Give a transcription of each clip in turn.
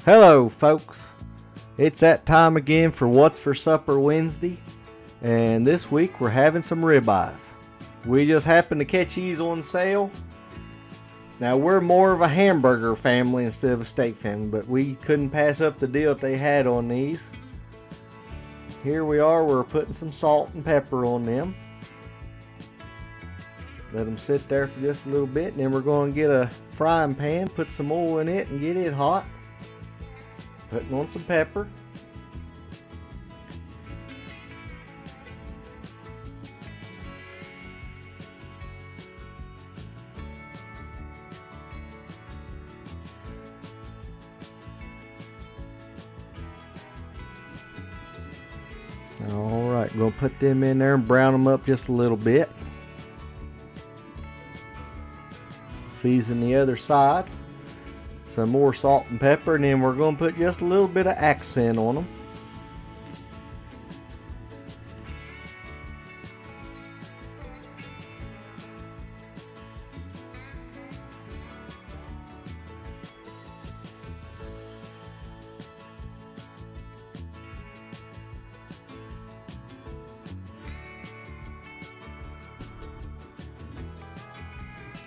Hello folks, it's that time again for What's for Supper Wednesday, and this week we're having some ribeyes. We just happened to catch these on sale. Now we're more of a hamburger family instead of a steak family, but we couldn't pass up the deal that they had on these. Here we are, we're putting some salt and pepper on them. Let them sit there for just a little bit, and then we're going to get a frying pan, put some oil in it and get it hot. Putting on some pepper. Alright, going to put them in there and brown them up just a little bit. Season the other side. Some more salt and pepper, and then we're going to put just a little bit of accent on them.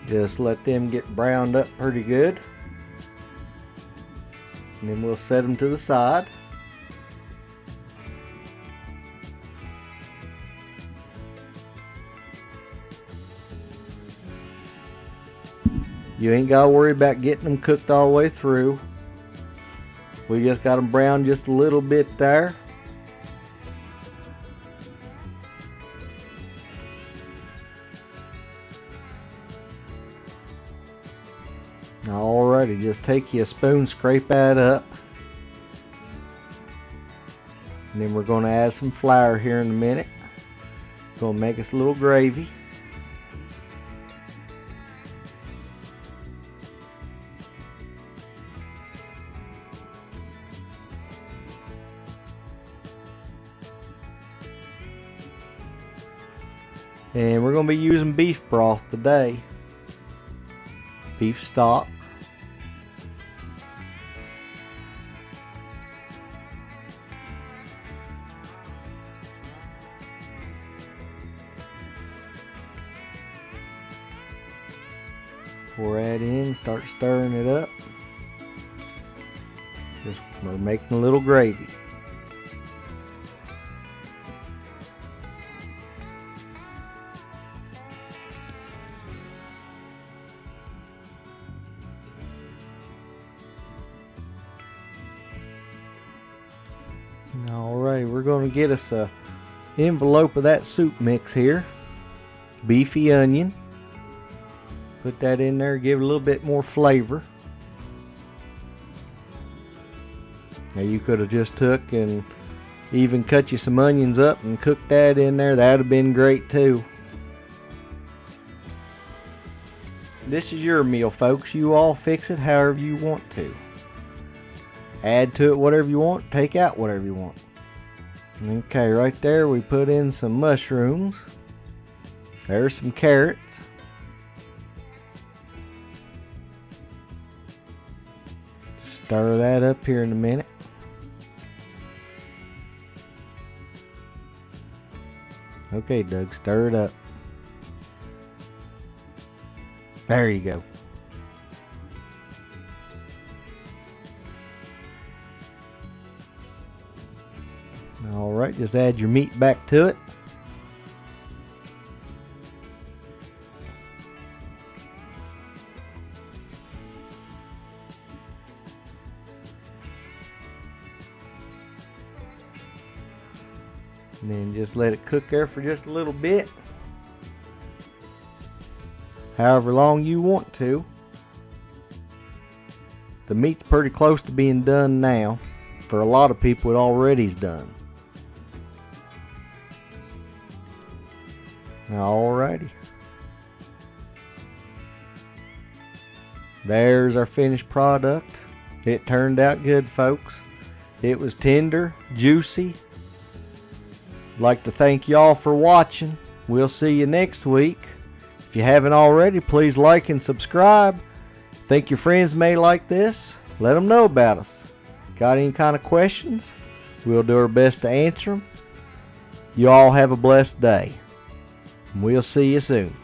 Just let them get browned up pretty good. And then we'll set them to the side. You ain't got to worry about getting them cooked all the way through. We just got them browned just a little bit there. Alrighty, just take you a spoon, scrape that up. And then we're going to add some flour here in a minute. Going to make us a little gravy. And we're going to be using beef broth today. Beef stock. Pour that in, start stirring it up. Just we're making a little gravy. Alright, we're going to get us a envelope of that soup mix here. Beefy onion. Put that in there, give it a little bit more flavor. Now you could have just took and even cut you some onions up and cooked that in there. That would have been great too. This is your meal, folks. You all fix it however you want to. Add to it whatever you want, take out whatever you want. Okay, right there we put in some mushrooms. There's some carrots. Stir that up here in a minute. Okay, Doug, stir it up. There you go. Alright, just add your meat back to it. And then just let it cook there for just a little bit. However long you want to. The meat's pretty close to being done now. For a lot of people it already's done. Alrighty. There's our finished product. It turned out good, folks. It was tender, juicy. I'd like to thank y'all for watching. We'll see you next week. If you haven't already, please like and subscribe. Think your friends may like this? Let them know about us. got any kind of questions, we'll do our best to answer them. You all have a blessed day. We'll see you soon.